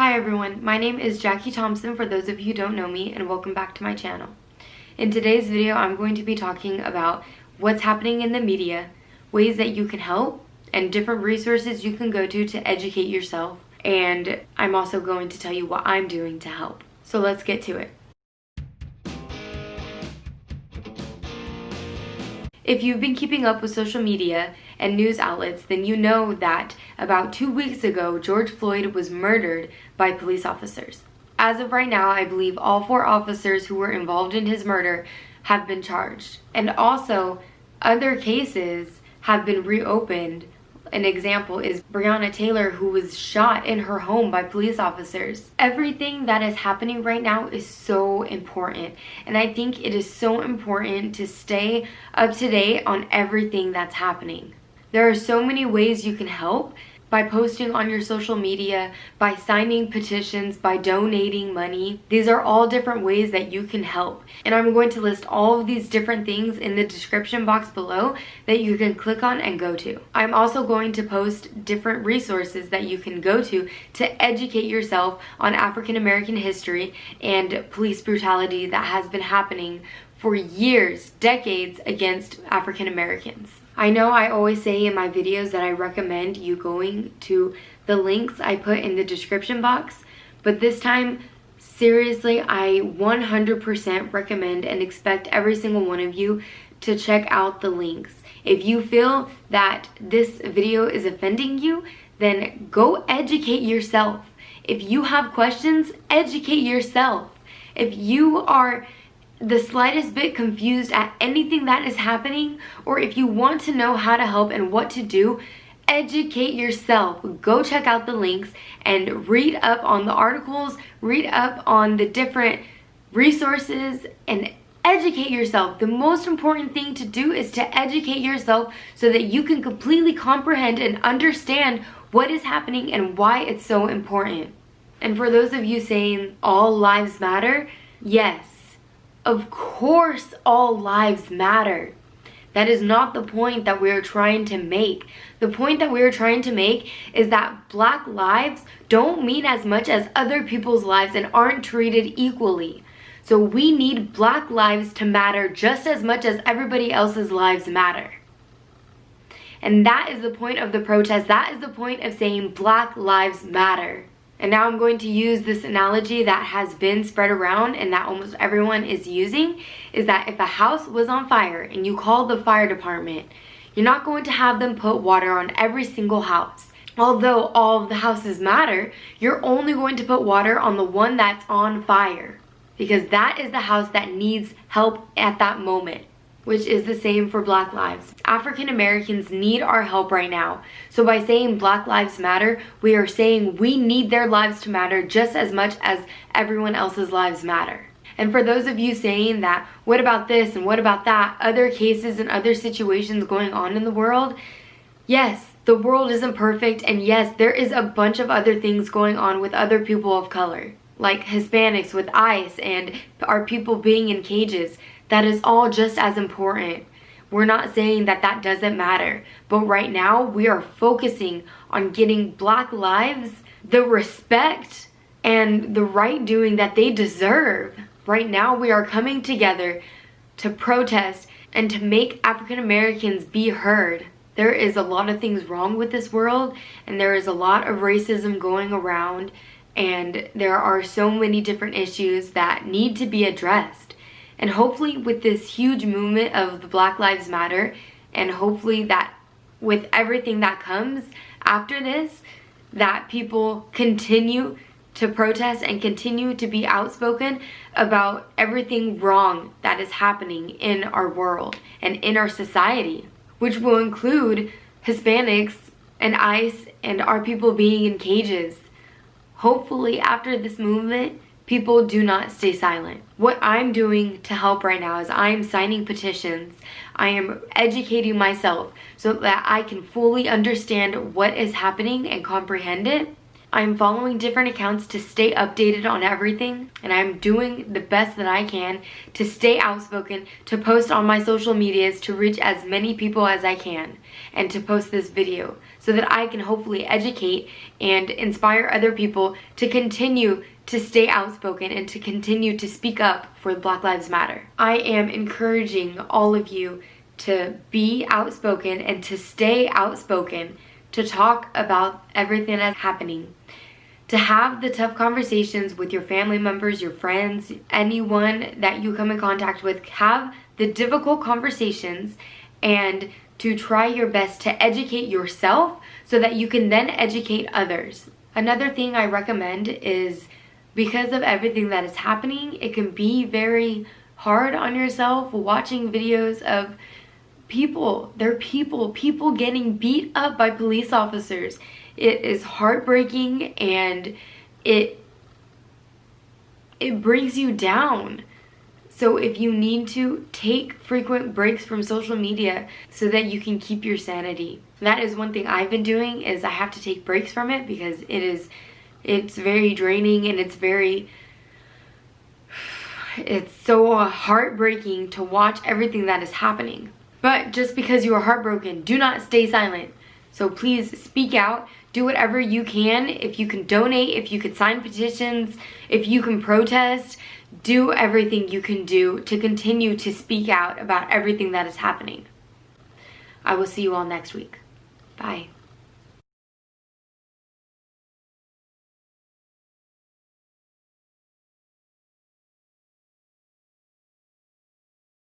Hi everyone, my name is Jackie Thompson for those of you who don't know me, and welcome back to my channel. In today's video, I'm going to be talking about what's happening in the media, ways that you can help, and different resources you can go to educate yourself. And I'm also going to tell you what I'm doing to help. So let's get to it. If you've been keeping up with social media and news outlets, then you know that about 2 weeks ago, George Floyd was murdered by police officers. As of right now, I believe all 4 officers who were involved in his murder have been charged. And also, other cases have been reopened. An example is Breonna Taylor, who was shot in her home by police officers. Everything that is happening right now is so important, and I think it is so important to stay up to date on everything that's happening. There are so many ways you can help: by posting on your social media, by signing petitions, by donating money. These are all different ways that you can help. And I'm going to list all of these different things in the description box below that you can click on and go to. I'm also going to post different resources that you can go to educate yourself on African American history and police brutality that has been happening for years, decades against African Americans. I know I always say in my videos that I recommend you going to the links I put in the description box, but this time, seriously, I 100% recommend and expect every single one of you to check out the links. If you feel that this video is offending you, then go educate yourself. If you have questions, educate yourself. If you are the slightest bit confused at anything that is happening, or if you want to know how to help and what to do, educate yourself. Go check out the links and read up on the articles, read up on the different resources, and educate yourself. The most important thing to do is to educate yourself so that you can completely comprehend and understand what is happening and why it's so important. And for those of you saying all lives matter, yes, of course all lives matter. That is not the point that we are trying to make. The point that we are trying to make is that Black lives don't mean as much as other people's lives and aren't treated equally. So we need Black lives to matter just as much as everybody else's lives matter. And that is the point of the protest. That is the point of saying Black lives matter. And now I'm going to use this analogy that has been spread around and that almost everyone is using, is that if a house was on fire and you call the fire department, you're not going to have them put water on every single house. Although all of the houses matter, you're only going to put water on the one that's on fire, because that is the house that needs help at that moment. Which is the same for Black lives. African Americans need our help right now. So by saying Black lives matter, we are saying we need their lives to matter just as much as everyone else's lives matter. And for those of you saying that, what about this and what about that, other cases and other situations going on in the world, yes, the world isn't perfect, and yes, there is a bunch of other things going on with other people of color, like Hispanics with ICE and our people being in cages. That is all just as important. We're not saying that that doesn't matter, but right now we are focusing on getting Black lives the respect and the right doing that they deserve. Right now we are coming together to protest and to make African Americans be heard. There is a lot of things wrong with this world, and there is a lot of racism going around, and there are so many different issues that need to be addressed. And hopefully with this huge movement of the Black Lives Matter, and hopefully that with everything that comes after this, that people continue to protest and continue to be outspoken about everything wrong that is happening in our world and in our society, which will include Hispanics and ICE and our people being in cages. Hopefully after this movement, people do not stay silent. What I'm doing to help right now is I am signing petitions. I am educating myself so that I can fully understand what is happening and comprehend it. I'm following different accounts to stay updated on everything, and I'm doing the best that I can to stay outspoken, to post on my social medias to reach as many people as I can, and to post this video so that I can hopefully educate and inspire other people to continue to stay outspoken and to continue to speak up for Black Lives Matter. I am encouraging all of you to be outspoken and to stay outspoken, to talk about everything that's happening, to have the tough conversations with your family members, your friends, anyone that you come in contact with. Have the difficult conversations and to try your best to educate yourself so that you can then educate others. Another thing I recommend is, because of everything that is happening, it can be very hard on yourself watching videos of people getting beat up by police officers. It is heartbreaking and it brings you down. So if you need to, take frequent breaks from social media so that you can keep your sanity. That is one thing I've been doing, is I have to take breaks from it because it's very draining and it's so heartbreaking to watch everything that is happening. But just because you are heartbroken, do not stay silent. So please speak out, do whatever you can. If you can donate, if you can sign petitions, if you can protest, do everything you can do to continue to speak out about everything that is happening. I will see you all next week. Bye.